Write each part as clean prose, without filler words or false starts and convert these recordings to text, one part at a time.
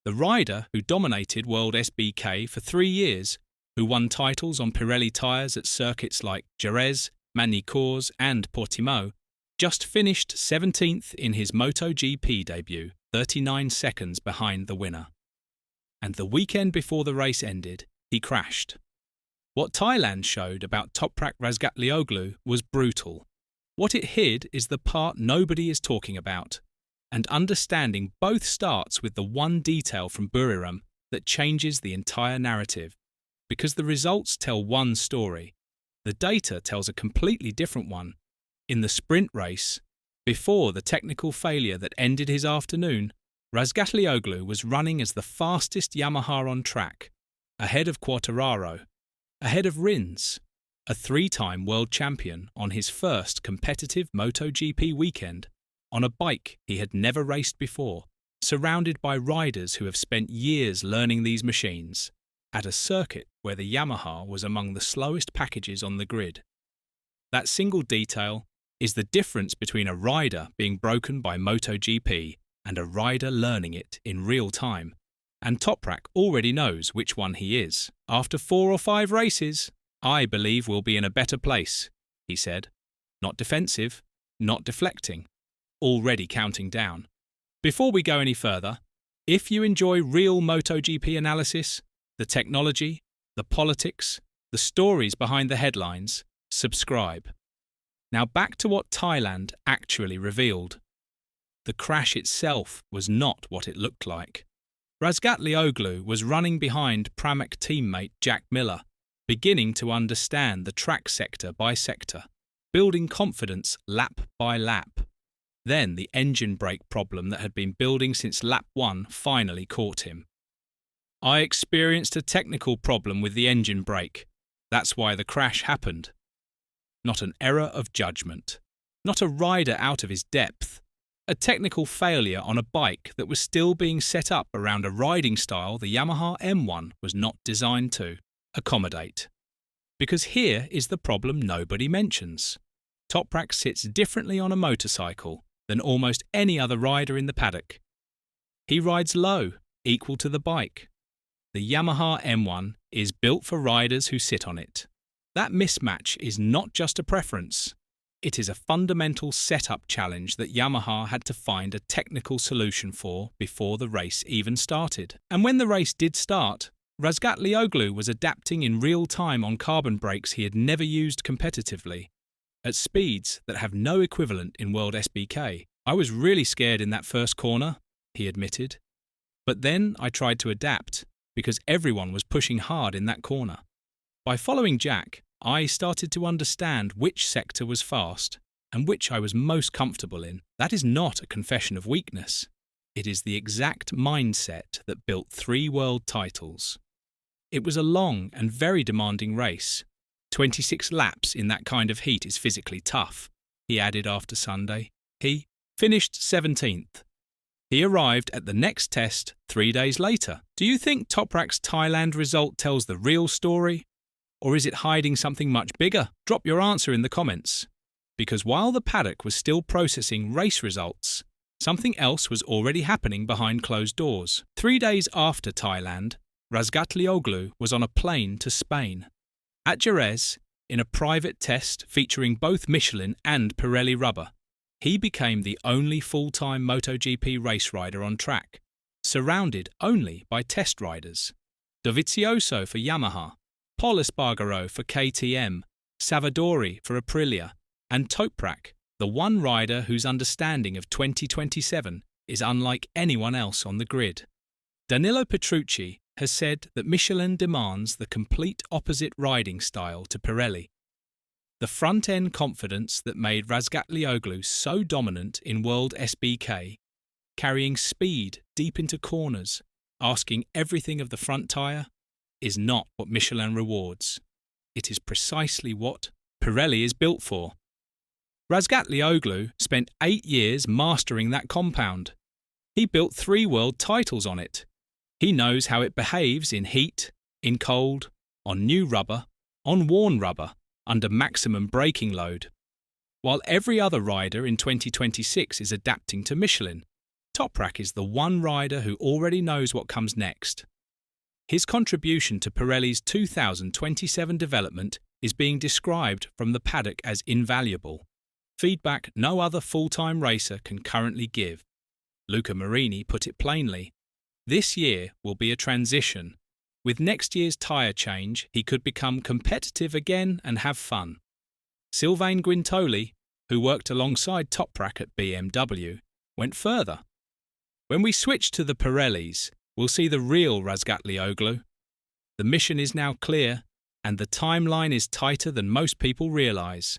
the rider who dominated World SBK for 3 years, who won titles on Pirelli tyres at circuits like Jerez, Magny-Cours and Portimao, just finished 17th in his MotoGP debut, 39 seconds behind the winner. And the weekend before the race ended, he crashed. What Thailand showed about Toprak Razgatlioglu was brutal. What it hid is the part nobody is talking about. And understanding both starts with the one detail from Buriram that changes the entire narrative. Because the results tell one story, the data tells a completely different one. In the sprint race, before the technical failure that ended his afternoon, Razgatlioglu was running as the fastest Yamaha on track, ahead of Quartararo, ahead of Rins, a 3-time world champion on his first competitive MotoGP weekend, on a bike he had never raced before, surrounded by riders who have spent years learning these machines, at a circuit where the Yamaha was among the slowest packages on the grid. That single detail is the difference between a rider being broken by MotoGP and a rider learning it in real time. And Toprak already knows which one he is. After 4 or 5 races, I believe we'll be in a better place, he said. Not defensive, not deflecting, already counting down. Before we go any further, if you enjoy real MotoGP analysis, the technology, the politics, the stories behind the headlines, subscribe. Now back to what Thailand actually revealed. The crash itself was not what it looked like. Razgatlioglu was running behind Pramac teammate Jack Miller, beginning to understand the track sector by sector, building confidence lap by lap. Then the engine brake problem that had been building since lap 1 finally caught him. I experienced a technical problem with the engine brake. That's why the crash happened. Not an error of judgment. Not a rider out of his depth. A technical failure on a bike that was still being set up around a riding style the Yamaha M1 was not designed to accommodate. Because here is the problem nobody mentions. Toprak sits differently on a motorcycle than almost any other rider in the paddock. He rides low, equal to the bike. The Yamaha M1 is built for riders who sit on it. That mismatch is not just a preference. It is a fundamental setup challenge that Yamaha had to find a technical solution for before the race even started. And when the race did start, Razgatlioglu was adapting in real time on carbon brakes he had never used competitively, at speeds that have no equivalent in World SBK. I was really scared in that first corner, he admitted. But then I tried to adapt, because everyone was pushing hard in that corner. By following Jack, I started to understand which sector was fast and which I was most comfortable in. That is not a confession of weakness. It is the exact mindset that built 3 world titles. It was a long and very demanding race. 26 laps in that kind of heat is physically tough, he added after Sunday. He finished 17th. He arrived at the next test 3 days later. Do you think Toprak's Thailand result tells the real story? Or is it hiding something much bigger? Drop your answer in the comments. Because while the paddock was still processing race results, something else was already happening behind closed doors. 3 days after Thailand, Razgatlioglu was on a plane to Spain. At Jerez, in a private test featuring both Michelin and Pirelli rubber, he became the only full-time MotoGP race rider on track, surrounded only by test riders. Dovizioso for Yamaha, Pol Espargaro for KTM, Savadori for Aprilia, and Toprak, the one rider whose understanding of 2027 is unlike anyone else on the grid. Danilo Petrucci has said that Michelin demands the complete opposite riding style to Pirelli. The front-end confidence that made Razgatlioglu so dominant in World SBK, carrying speed deep into corners, asking everything of the front tyre, is not what Michelin rewards. It is precisely what Pirelli is built for. Razgatlioglu spent 8 years mastering that compound. He built 3 world titles on it. He knows how it behaves in heat, in cold, on new rubber, on worn rubber, under maximum braking load. While every other rider in 2026 is adapting to Michelin, Toprak is the one rider who already knows what comes next. His contribution to Pirelli's 2027 development is being described from the paddock as invaluable, feedback no other full-time racer can currently give. Luca Marini put it plainly, "This year will be a transition. With next year's tyre change, he could become competitive again and have fun." Sylvain Guintoli, who worked alongside Toprak at BMW, went further. "When we switch to the Pirellis, we'll see the real Razgatlioglu. The mission is now clear, and the timeline is tighter than most people realise."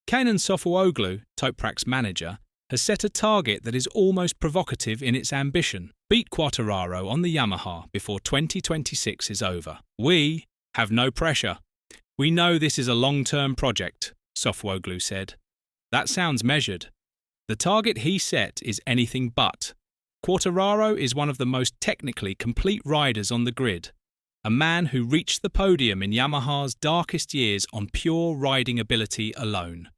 Kenan Sofuoglu, Toprak's manager, has set a target that is almost provocative in its ambition: beat Quartararo on the Yamaha before 2026 is over. "We have no pressure. We know this is a long-term project," Sofuoglu said. "That sounds measured. The target he set is anything but. Quartararo is one of the most technically complete riders on the grid, a man who reached the podium in Yamaha's darkest years on pure riding ability alone.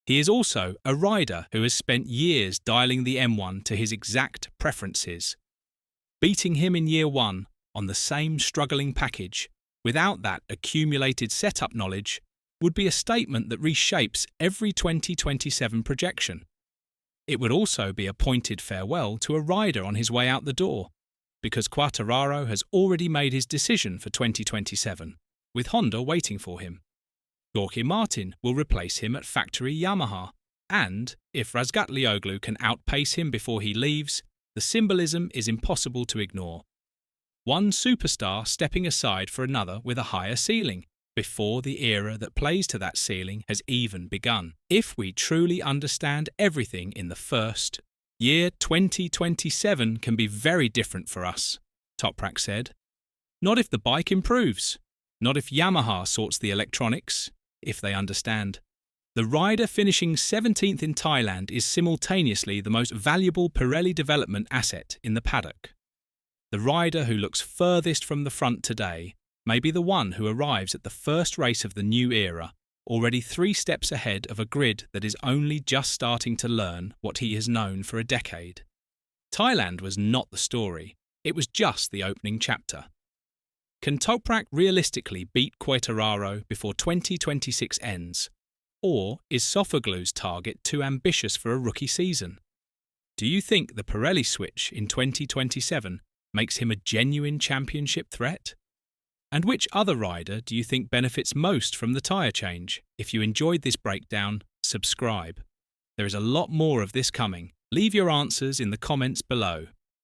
He is also a rider who has spent years dialing the M1 to his exact preferences. Beating him in year one on the same struggling package, without that accumulated setup knowledge, would be a statement that reshapes every 2027 projection. It would also be a pointed farewell to a rider on his way out the door, because Quartararo has already made his decision for 2027, with Honda waiting for him. Jorge Martin will replace him at factory Yamaha, and if Razgatlioglu can outpace him before he leaves, the symbolism is impossible to ignore. One superstar stepping aside for another with a higher ceiling, before the era that plays to that ceiling has even begun. If we truly understand everything in the first, year 2027 can be very different for us, Toprak said. Not if the bike improves, not if Yamaha sorts the electronics, if they understand. The rider finishing 17th in Thailand is simultaneously the most valuable Pirelli development asset in the paddock. The rider who looks furthest from the front today may be the one who arrives at the first race of the new era, already 3 steps ahead of a grid that is only just starting to learn what he has known for a decade. Thailand was not the story, it was just the opening chapter. Can Toprak realistically beat Quartararo before 2026 ends? Or is Sofuoglu's target too ambitious for a rookie season? Do you think the Pirelli switch in 2027 makes him a genuine championship threat? And which other rider do you think benefits most from the tyre change? If you enjoyed this breakdown, subscribe. There is a lot more of this coming. Leave your answers in the comments below.